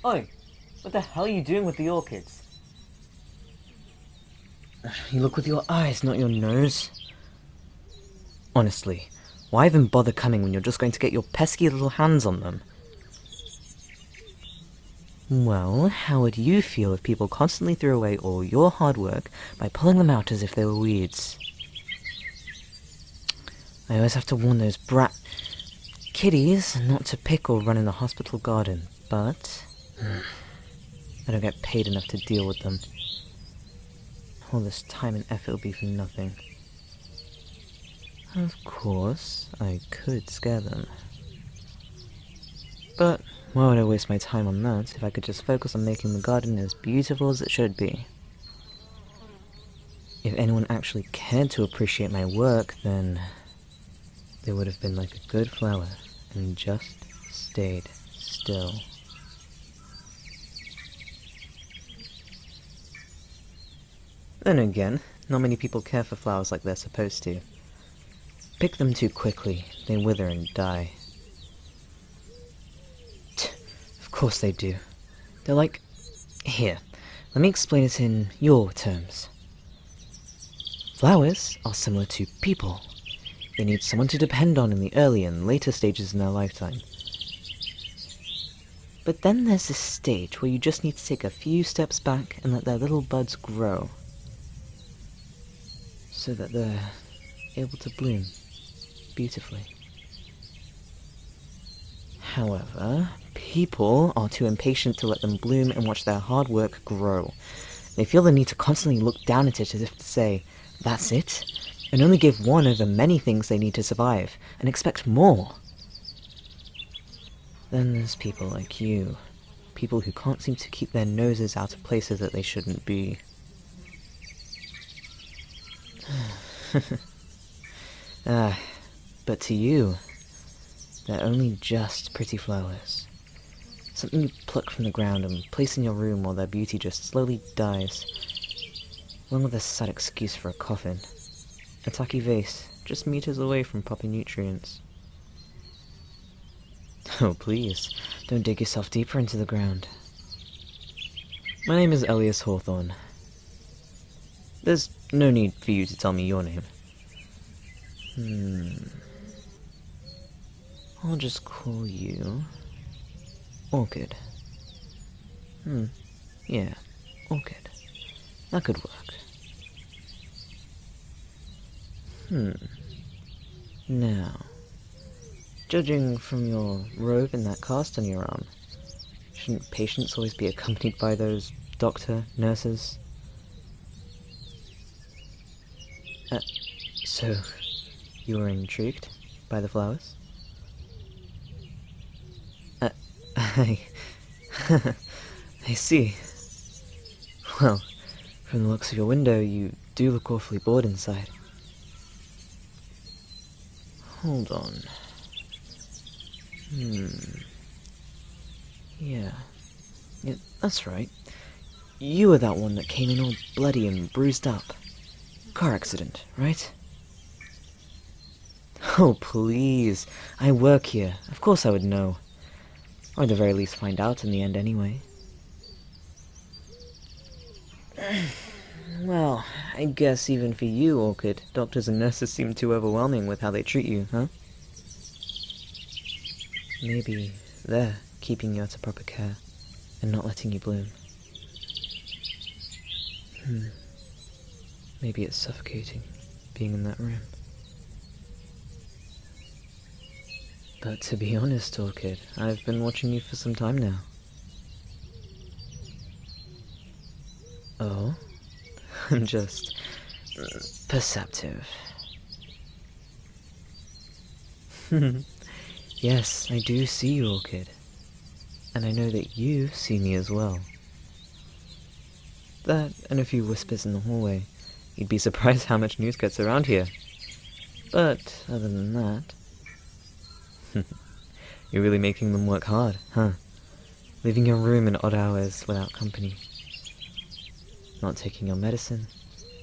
Oi, what the hell are you doing with the orchids? You look with your eyes, not your nose. Honestly, why even bother coming when you're just going to get your pesky little hands on them? Well, how would you feel if people constantly threw away all your hard work by pulling them out as if they were weeds? I always have to warn those brat kiddies not to pick or run in the hospital garden, but I don't get paid enough to deal with them. All this time and effort will be for nothing. Of course, I could scare them. But why would I waste my time on that if I could just focus on making the garden as beautiful as it should be? If anyone actually cared to appreciate my work, then they would have been like a good flower and just stayed still. Then again, not many people care for flowers like they're supposed to. Pick them too quickly, they wither and die. Of course they do. They're like... Here, let me explain it in your terms. Flowers are similar to people. They need someone to depend on in the early and later stages in their lifetime. But then there's this stage where you just need to take a few steps back and let their little buds grow, so that they're able to bloom beautifully. However, people are too impatient to let them bloom and watch their hard work grow. They feel the need to constantly look down at it as if to say, that's it? And only give one of the many things they need to survive, and expect more. Then there's people like you. People who can't seem to keep their noses out of places that they shouldn't be. But to you, they're only just pretty flowers. Something you pluck from the ground and place in your room while their beauty just slowly dies. Along with a sad excuse for a coffin. A tacky vase, just meters away from proper nutrients. Oh please, don't dig yourself deeper into the ground. My name is Elias Hawthorne. There's no need for you to tell me your name. I'll just call you... Orchid. Yeah, Orchid. That could work. Now, judging from your robe and that cast on your arm, shouldn't patients always be accompanied by those doctor, nurses? So, you were intrigued by the flowers? I... I see. Well, from the looks of your window, you do look awfully bored inside. Hold on. Yeah, that's right. You were that one that came in all bloody and bruised up. Car accident, right? Oh, please. I work here. Of course I would know. Or at the very least find out in the end anyway. Well, I guess even for you, Orchid, doctors and nurses seem too overwhelming with how they treat you, huh? Maybe they're keeping you out of proper care and not letting you bloom. Maybe it's suffocating, being in that room. But to be honest, Orchid, I've been watching you for some time now. Oh? I'm just... perceptive. Yes, I do see you, Orchid. And I know that you see me as well. That, and a few whispers in the hallway. You'd be surprised how much news gets around here. But, other than that... You're really making them work hard, huh? Leaving your room in odd hours without company. Not taking your medicine.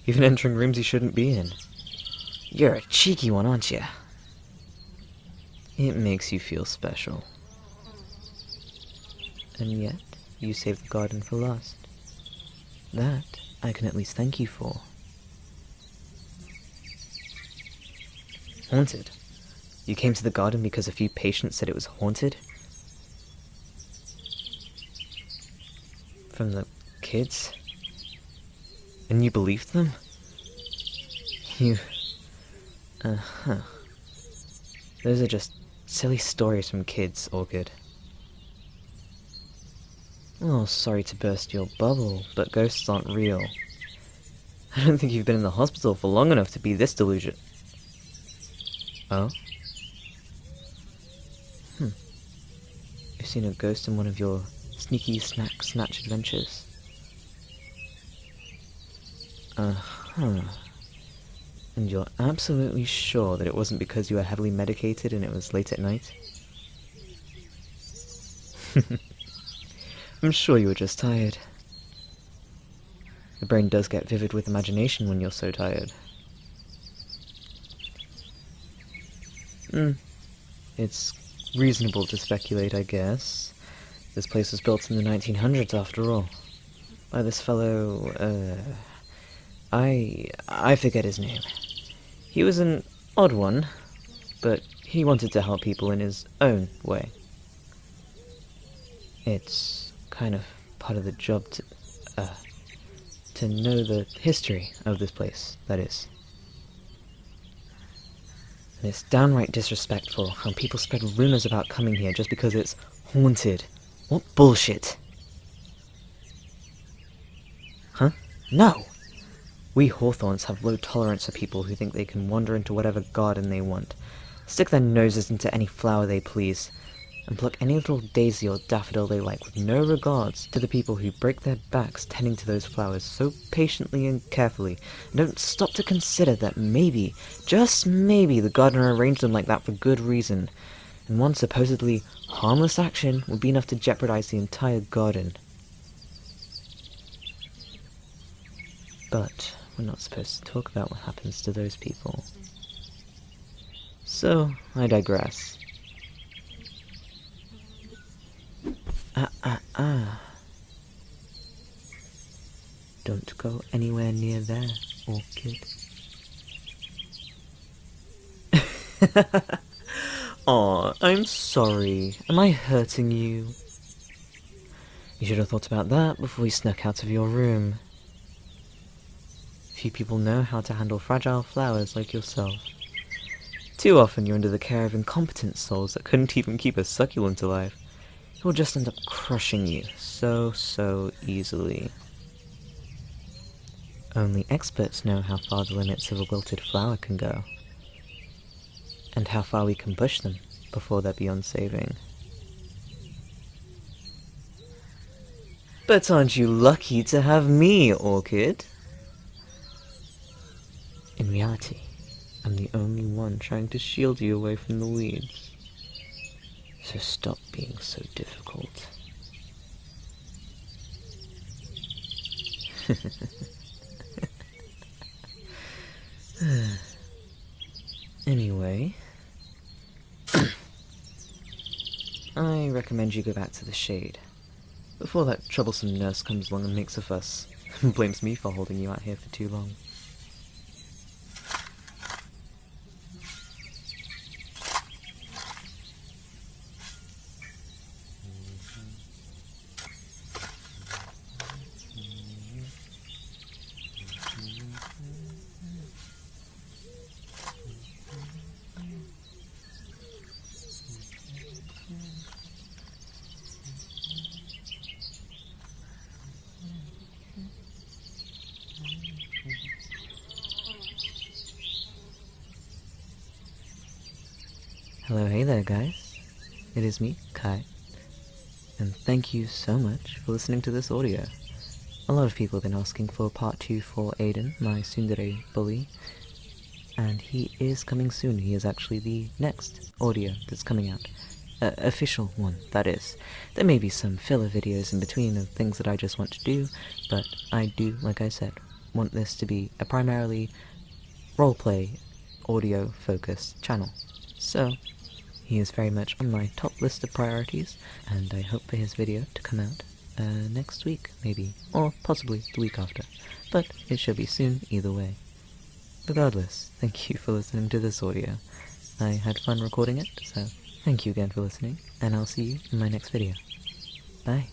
Even entering rooms you shouldn't be in. You're a cheeky one, aren't you? It makes you feel special. And yet, you saved the garden for last. That I can at least thank you for. Haunted? You came to the garden because a few patients said it was haunted? From the kids? And you believed them? You... Uh-huh. Those are just silly stories from kids, Orchid. Oh, sorry to burst your bubble, but ghosts aren't real. I don't think you've been in the hospital for long enough to be this delusional. Oh? You've seen a ghost in one of your sneaky snack snatch adventures. Uh-huh. And you're absolutely sure that it wasn't because you were heavily medicated and it was late at night? I'm sure you were just tired. The brain does get vivid with imagination when you're so tired. It's reasonable to speculate, I guess. This place was built in the 1900s after all. By this fellow, I forget his name. He was an odd one, but he wanted to help people in his own way. It's kind of part of the job to know the history of this place, that is. And it's downright disrespectful how people spread rumors about coming here just because it's haunted. What bullshit! Huh? No! We Hawthorns have low tolerance for people who think they can wander into whatever garden they want, stick their noses into any flower they please, and pluck any little daisy or daffodil they like with no regards to the people who break their backs tending to those flowers so patiently and carefully, and don't stop to consider that maybe, just maybe, the gardener arranged them like that for good reason, and one supposedly harmless action would be enough to jeopardize the entire garden. But we're not supposed to talk about what happens to those people. So, I digress. Don't go anywhere near there, Orchid. Aw, I'm sorry. Am I hurting you? You should have thought about that before you snuck out of your room. Few people know how to handle fragile flowers like yourself. Too often you're under the care of incompetent souls that couldn't even keep a succulent alive. It will just end up crushing you so easily. Only experts know how far the limits of a wilted flower can go, and how far we can push them before they're beyond saving. But aren't you lucky to have me, Orchid? In reality, I'm the only one trying to shield you away from the weeds. So stop being so difficult. Anyway, I recommend you go back to the shade, before that troublesome nurse comes along and makes a fuss, and blames me for holding you out here for too long. Hello, hey there guys, it is me, Kai, and thank you so much for listening to this audio. A lot of people have been asking for part 2 for Aiden, my tsundere bully, and he is coming soon. He is actually the next audio that's coming out. Official one, that is. There may be some filler videos in between of things that I just want to do, but I do, like I said, want this to be a primarily roleplay, audio-focused channel. So, he is very much on my top list of priorities, and I hope for his video to come out next week, maybe, or possibly the week after, but it should be soon either way. Regardless, thank you for listening to this audio. I had fun recording it, so thank you again for listening, and I'll see you in my next video. Bye.